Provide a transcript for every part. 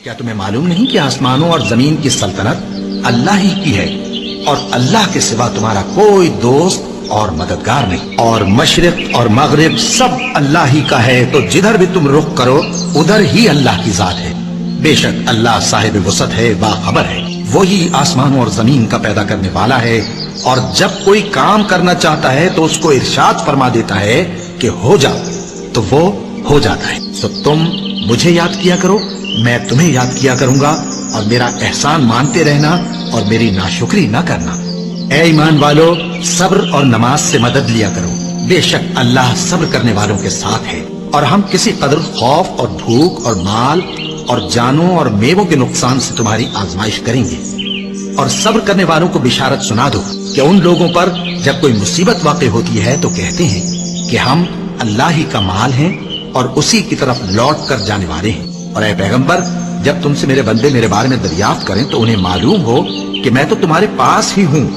کیا تمہیں معلوم نہیں کہ آسمانوں اور زمین کی سلطنت اللہ ہی کی ہے اور اللہ کے سوا تمہارا کوئی دوست اور مددگار نہیں، اور مشرق اور مغرب سب اللہ ہی کا ہے، تو جدھر بھی تم رخ کرو ادھر ہی اللہ کی ذات ہے۔ بے شک اللہ صاحب وسعت ہے، باخبر ہے، وہی آسمانوں اور زمین کا پیدا کرنے والا ہے، اور جب کوئی کام کرنا چاہتا ہے تو اس کو ارشاد فرما دیتا ہے کہ ہو جا تو وہ ہو جاتا ہے۔ تو تم مجھے یاد کیا کرو، میں تمہیں یاد کیا کروں گا، اور میرا احسان مانتے رہنا اور میری ناشکری نہ کرنا۔ اے ایمان والو، صبر اور نماز سے مدد لیا کرو، بے شک اللہ صبر کرنے والوں کے ساتھ ہے۔ اور ہم کسی قدر خوف اور بھوک اور مال اور جانوں اور میووں کے نقصان سے تمہاری آزمائش کریں گے، اور صبر کرنے والوں کو بشارت سنا دو کہ ان لوگوں پر جب کوئی مصیبت واقع ہوتی ہے تو کہتے ہیں کہ ہم اللہ ہی کا مال ہیں اور اسی کی طرف لوٹ کر جانے والے ہیں۔ اور اے پیغمبر، جب تم سے میرے بندے میرے بارے میں دریافت کریں تو انہیں معلوم ہو کہ میں تو تمہارے پاس ہی ہوں۔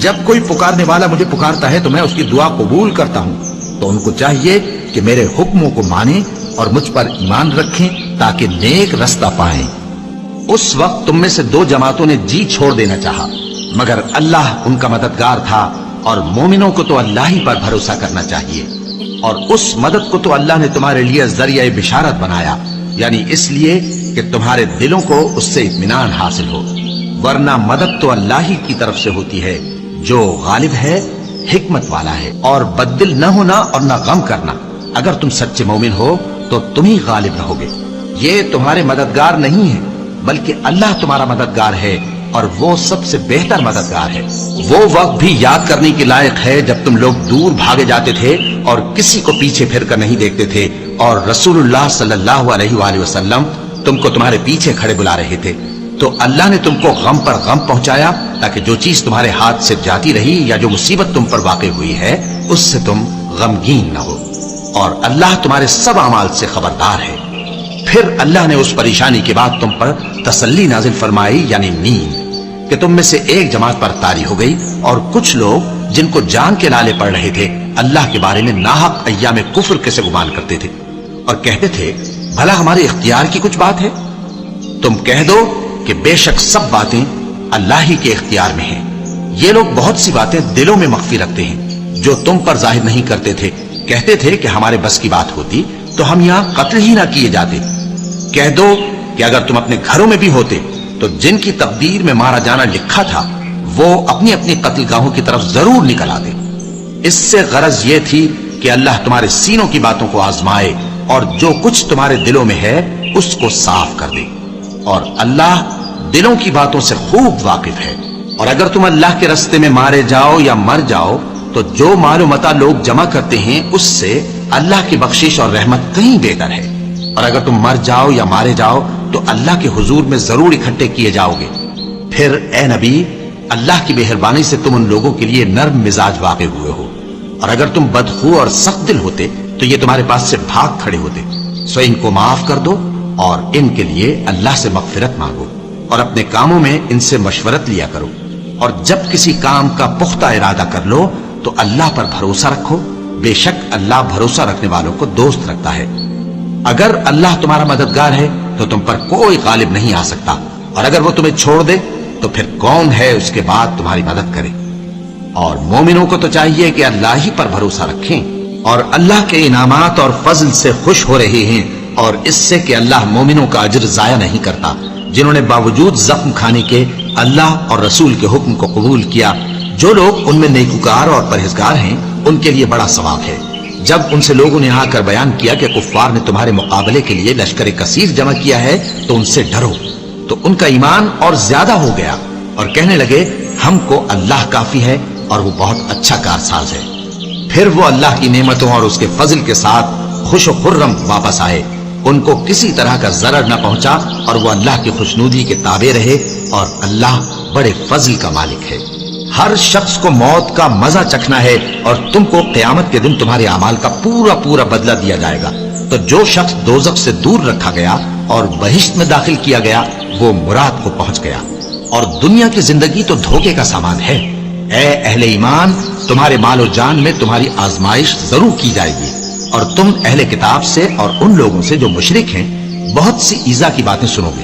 جب کوئی پکارنے والا مجھے پکارتا ہے تو میں اس کی دعا قبول کرتا ہوں، تو ان کو چاہیے کہ میرے حکموں کو مانیں اور مجھ پر ایمان رکھیں تاکہ نیک رستہ پائیں۔ اس وقت تم میں سے دو جماعتوں نے جی چھوڑ دینا چاہا، مگر اللہ ان کا مددگار تھا، اور مومنوں کو تو اللہ ہی پر بھروسہ کرنا چاہیے۔ اور اس مدد کو تو اللہ نے تمہارے لیے ذریعہ بشارت بنایا، یعنی اس لیے کہ تمہارے دلوں کو اس سے اطمینان حاصل ہو، ورنہ مدد تو اللہ ہی کی طرف سے ہوتی ہے جو غالب ہے، حکمت والا ہے۔ اور بددل نہ ہونا اور نہ غم کرنا، اگر تم سچے مومن ہو تو تم ہی غالب رہو گے۔ یہ تمہارے مددگار نہیں ہے بلکہ اللہ تمہارا مددگار ہے، اور وہ سب سے بہتر مددگار ہے۔ وہ وقت بھی یاد کرنے کے لائق ہے جب تم لوگ دور بھاگے جاتے تھے اور کسی کو پیچھے پھر کر نہیں دیکھتے تھے، اور رسول اللہ صلی اللہ علیہ وآلہ وسلم تم کو تمہارے پیچھے کھڑے بلا رہے تھے، تو اللہ نے تم کو غم پر غم پہنچایا تاکہ جو چیز تمہارے ہاتھ سے جاتی رہی یا جو مصیبت تم پر واقع ہوئی ہے اس سے تم غمگین نہ ہو، اور اللہ تمہارے سب اعمال سے خبردار ہے۔ پھر اللہ نے اس پریشانی کے بعد تم پر تسلی نازل فرمائی، یعنی نیند، کہ تم میں سے ایک جماعت پر طاری ہو گئی، اور کچھ لوگ جن کو جان کے لالے پڑ رہے تھے اللہ کے بارے میں ناحق ایام کفر کے سے گمان کرتے تھے، اور کہتے تھے بھلا ہمارے اختیار کی کچھ بات ہے؟ تم کہہ دو کہ بے شک سب باتیں اللہ ہی کے اختیار میں ہیں۔ یہ لوگ بہت سی باتیں دلوں میں مخفی رکھتے ہیں جو تم پر ظاہر نہیں کرتے تھے۔ کہتے تھے کہ ہمارے بس کی بات ہوتی تو ہم یہاں قتل ہی نہ کیے جاتے۔ کہہ دو کہ اگر تم اپنے گھروں میں بھی ہوتے تو جن کی تقدیر میں مارا جانا لکھا تھا وہ اپنی اپنی قتل گاہوں کی طرف ضرور نکل آتے۔ اس سے غرض یہ تھی کہ اللہ تمہارے سینوں کی باتوں کو آزمائے اور جو کچھ تمہارے دلوں میں ہے اس کو صاف کر دے، اور اللہ دلوں کی باتوں سے خوب واقف ہے۔ اور اگر تم اللہ کے رستے میں مارے جاؤ یا مر جاؤ تو جو مال و متاع لوگ جمع کرتے ہیں اس سے اللہ کی بخشش اور رحمت کہیں بہتر ہے، اور اگر تم مر جاؤ یا مارے جاؤ تو اللہ کے حضور میں ضرور اکٹھے کیے جاؤ گے۔ پھر اے نبی، اللہ کی مہربانی سے تم ان لوگوں کے لیے نرم مزاج واقع ہوئے ہو، اور اگر تم بدخو اور سخت دل ہوتے تو یہ تمہارے پاس سے بھاگ کھڑے ہوتے۔ سو ان کو معاف کر دو اور ان کے لیے اللہ سے مغفرت مانگو، اور اپنے کاموں میں ان سے مشورت لیا کرو، اور جب کسی کام کا پختہ ارادہ کر لو تو اللہ پر بھروسہ رکھو، بے شک اللہ بھروسہ رکھنے والوں کو دوست رکھتا ہے۔ اگر اللہ تمہارا مددگار ہے تو تم پر کوئی غالب نہیں آ سکتا، اور اگر وہ تمہیں چھوڑ دے تو پھر کون ہے اس کے بعد تمہاری مدد کرے؟ اور مومنوں کو تو چاہیے کہ اللہ ہی پر بھروسہ رکھیں، اور اللہ کے انعامات اور فضل سے خوش ہو رہے ہیں، اور اس سے کہ اللہ مومنوں کا اجر ضائع نہیں کرتا، جنہوں نے باوجود زخم کھانے کے اللہ اور رسول کے حکم کو قبول کیا۔ جو لوگ ان میں نیکوکار اور پرہیزگار ہیں ان کے لیے بڑا ثواب ہے۔ جب ان سے لوگوں نے آ کر بیان کیا کہ کفار نے تمہارے مقابلے کے لیے لشکر کثیر جمع کیا ہے تو ان سے ڈرو، تو ان کا ایمان اور زیادہ ہو گیا، اور کہنے لگے ہم کو اللہ کافی ہے اور وہ بہت اچھا کارساز ہے۔ پھر وہ اللہ کی نعمتوں اور اس کے فضل کے ساتھ خوش و خرم واپس آئے، ان کو کسی طرح کا ضرر نہ پہنچا، اور وہ اللہ کی خوشنودی کے تابع رہے، اور اللہ بڑے فضل کا مالک ہے۔ ہر شخص کو موت کا مزہ چکھنا ہے، اور تم کو قیامت کے دن تمہارے اعمال کا پورا پورا بدلہ دیا جائے گا۔ تو جو شخص دوزخ سے دور رکھا گیا اور بہشت میں داخل کیا گیا وہ مراد کو پہنچ گیا، اور دنیا کی زندگی تو دھوکے کا سامان ہے۔ اے اہل ایمان، تمہارے مال و جان میں تمہاری آزمائش ضرور کی جائے گی، اور تم اہل کتاب سے اور ان لوگوں سے جو مشرک ہیں بہت سی ایذا کی باتیں سنو گے۔